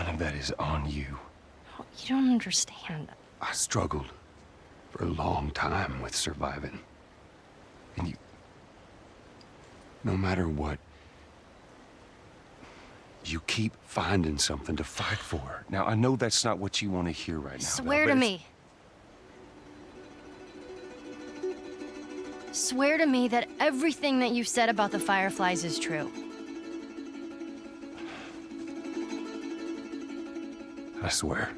None of that is on you. You don't understand. I struggled for a long time with surviving. And you... No matter what, you keep finding something to fight for. Now, I know that's not what you want to hear right now. Swear to me. Swear to me that everything that you said about the Fireflies is true. I swear.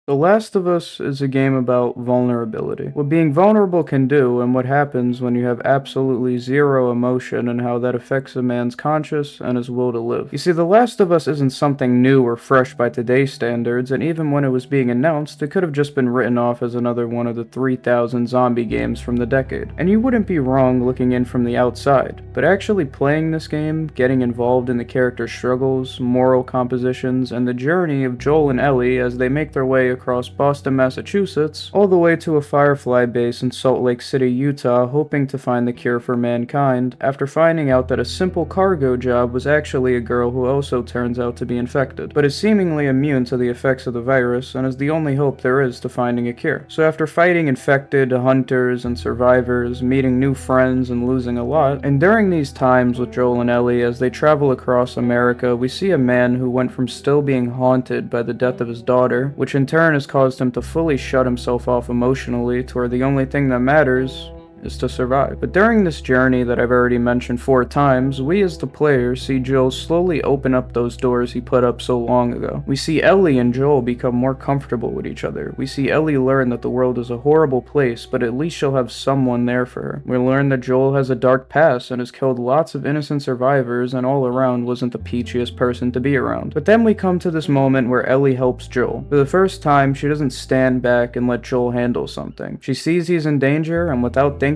The Last of Us is a game about vulnerability. What being vulnerable can do, and what happens when you have absolutely zero emotion, and how that affects a man's conscience and his will to live. You see, The Last of Us isn't something new or fresh by today's standards, and even when it was being announced, it could have just been written off as another one of the 3,000 zombie games from the decade. And you wouldn't be wrong looking in from the outside, but actually playing this game, getting involved in the character's struggles, moral compositions, and the journey of Joel and Ellie as they make their way across Boston, Massachusetts, all the way to a Firefly base in Salt Lake City, Utah, hoping to find the cure for mankind, after finding out that a simple cargo job was actually a girl who also turns out to be infected, but is seemingly immune to the effects of the virus, and is the only hope there is to finding a cure. So after fighting infected, hunters, and survivors, meeting new friends, and losing a lot, and during these times with Joel and Ellie as they travel across America, we see a man who went from still being haunted by the death of his daughter, which in turn has caused him to fully shut himself off emotionally to where the only thing that matters is to survive. But during this journey that I've already mentioned 4 times, we as the players see Joel slowly open up those doors he put up so long ago. We see Ellie and Joel become more comfortable with each other. We see Ellie learn that the world is a horrible place, but at least she'll have someone there for her. We learn that Joel has a dark past and has killed lots of innocent survivors and all around wasn't the peachiest person to be around. But then we come to this moment where Ellie helps Joel. For the first time, she doesn't stand back and let Joel handle something. She sees he's in danger, and without thinking,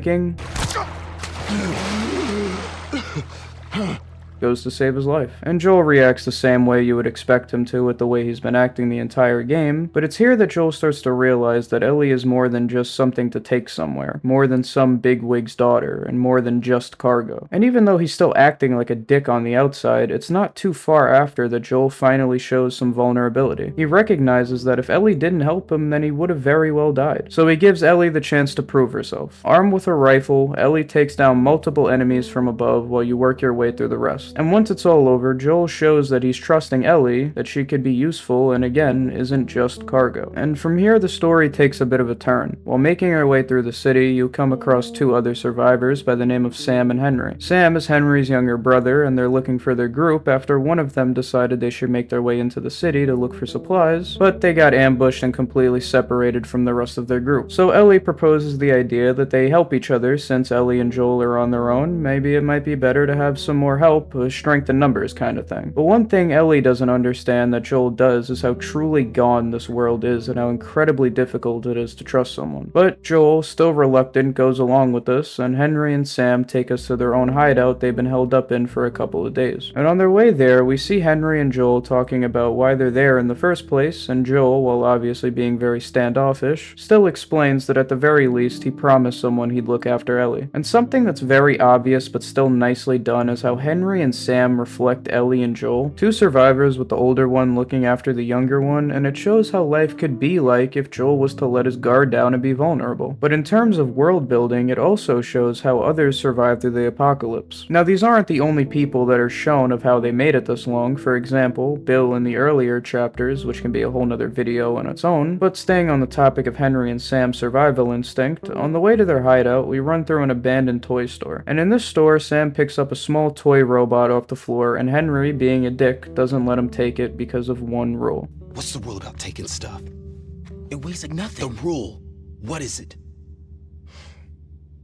goes to save his life. And Joel reacts the same way you would expect him to with the way he's been acting the entire game, but it's here that Joel starts to realize that Ellie is more than just something to take somewhere, more than some bigwig's daughter, and more than just cargo. And even though he's still acting like a dick on the outside, it's not too far after that Joel finally shows some vulnerability. He recognizes that if Ellie didn't help him, then he would have very well died. So he gives Ellie the chance to prove herself. Armed with a rifle, Ellie takes down multiple enemies from above while you work your way through the rest. And once it's all over, Joel shows that he's trusting Ellie, that she could be useful and again, isn't just cargo. And from here the story takes a bit of a turn. While making her way through the city, you come across 2 other survivors by the name of Sam and Henry. Sam is Henry's younger brother, and they're looking for their group after one of them decided they should make their way into the city to look for supplies, but they got ambushed and completely separated from the rest of their group. So Ellie proposes the idea that they help each other since Ellie and Joel are on their own. Maybe it might be better to have some more help, strength in numbers kind of thing. But one thing Ellie doesn't understand that Joel does is how truly gone this world is and how incredibly difficult it is to trust someone. But Joel, still reluctant, goes along with this, and Henry and Sam take us to their own hideout they've been held up in for a couple of days. And on their way there, we see Henry and Joel talking about why they're there in the first place, and Joel, while obviously being very standoffish, still explains that at the very least he promised someone he'd look after Ellie. And something that's very obvious but still nicely done is how Henry and Sam reflect Ellie and Joel, 2 survivors with the older one looking after the younger one, and it shows how life could be like if Joel was to let his guard down and be vulnerable. But in terms of world building, it also shows how others survived through the apocalypse. Now these aren't the only people that are shown of how they made it this long. For example, Bill in the earlier chapters, which can be a whole nother video on its own, but staying on the topic of Henry and Sam's survival instinct, on the way to their hideout, we run through an abandoned toy store. And in this store, Sam picks up a small toy robot off the floor, and Henry, being a dick, doesn't let him take it because of one rule. What's the rule about taking stuff? It weighs like nothing. The rule. What is it?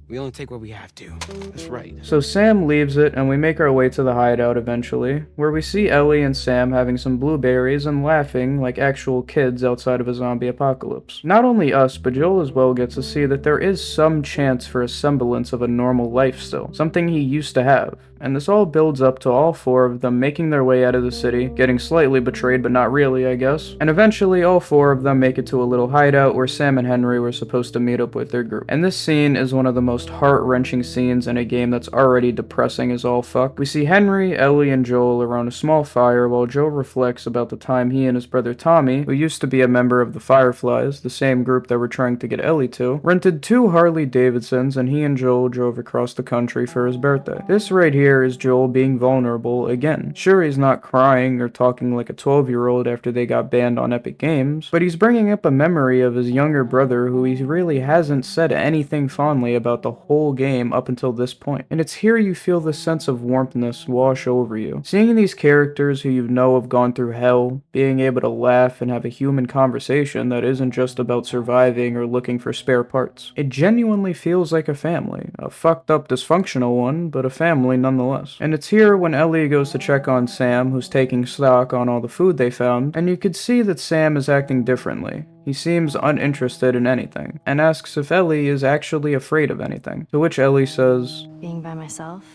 We only take what we have to. That's right. So Sam leaves it, and we make our way to the hideout eventually, where we see Ellie and Sam having some blueberries and laughing like actual kids outside of a zombie apocalypse. Not only us, but Joel as well gets to see that there is some chance for a semblance of a normal life still, something he used to have. And this all builds up to all four of them making their way out of the city, getting slightly betrayed but not really, I guess. And eventually all four of them make it to a little hideout where Sam and Henry were supposed to meet up with their group. And this scene is one of the most heart-wrenching scenes in a game that's already depressing as all fuck. We see Henry, Ellie, and Joel around a small fire while Joel reflects about the time he and his brother Tommy, who used to be a member of the Fireflies, the same group that we're trying to get Ellie to, rented 2 Harley Davidsons and he and Joel drove across the country for his birthday. This right here is Joel being vulnerable again. Sure, he's not crying or talking like a 12-year-old after they got banned on Epic Games, but he's bringing up a memory of his younger brother who he really hasn't said anything fondly about the whole game up until this point. And it's here you feel this sense of warmthness wash over you. Seeing these characters who you know have gone through hell, being able to laugh and have a human conversation that isn't just about surviving or looking for spare parts. It genuinely feels like a family. A fucked up dysfunctional one, but a family nonetheless. And it's here when Ellie goes to check on Sam, who's taking stock on all the food they found, and you could see that Sam is acting differently. He seems uninterested in anything, and asks if Ellie is actually afraid of anything, to which Ellie says, Being by myself?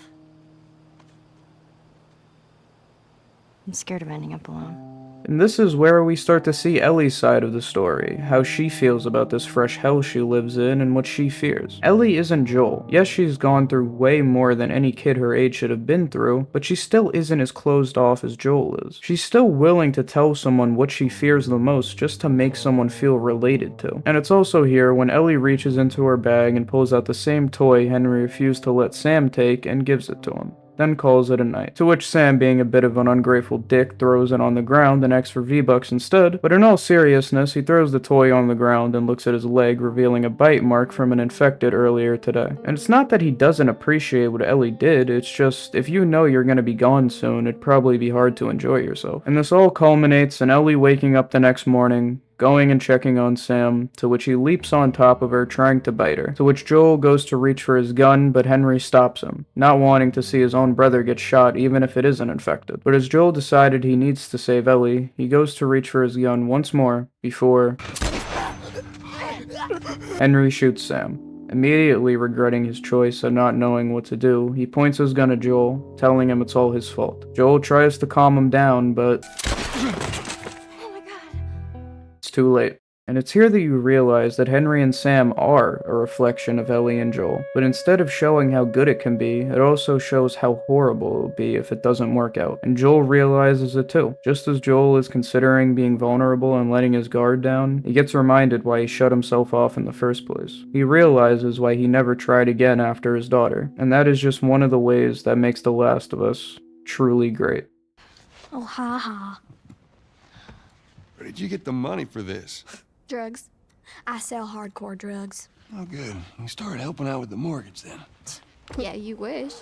I'm scared of ending up alone. and this is where we start to see Ellie's side of the story, how she feels about this fresh hell she lives in and what she fears. Ellie isn't Joel. Yes, she's gone through way more than any kid her age should have been through, but she still isn't as closed off as Joel is. She's still willing to tell someone what she fears the most just to make someone feel related to. And it's also here when Ellie reaches into her bag and pulls out the same toy Henry refused to let Sam take and gives it to him, then calls it a night. To which Sam, being a bit of an ungrateful dick, throws it on the ground and asks for V-Bucks instead, but in all seriousness, he throws the toy on the ground and looks at his leg, revealing a bite mark from an infected earlier today. And it's not that he doesn't appreciate what Ellie did, it's just, if you know you're gonna be gone soon, it'd probably be hard to enjoy yourself. And this all culminates in Ellie waking up the next morning, going and checking on Sam, to which he leaps on top of her, trying to bite her, to which Joel goes to reach for his gun, but Henry stops him, not wanting to see his own brother get shot even if it isn't infected. But as Joel decided he needs to save Ellie, he goes to reach for his gun once more, before Henry shoots Sam. Immediately regretting his choice and not knowing what to do, he points his gun at Joel, telling him it's all his fault. Joel tries to calm him down, but too late. And it's here that you realize that Henry and Sam are a reflection of Ellie and Joel. But instead of showing how good it can be, it also shows how horrible it will be if it doesn't work out. And Joel realizes it too. Just as Joel is considering being vulnerable and letting his guard down, he gets reminded why he shut himself off in the first place. He realizes why he never tried again after his daughter. And that is just one of the ways that makes The Last of Us truly great. Oh, ha ha. Where did you get the money for this? Drugs. I sell hardcore drugs. Oh, good. You started helping out with the mortgage then. Yeah, you wish.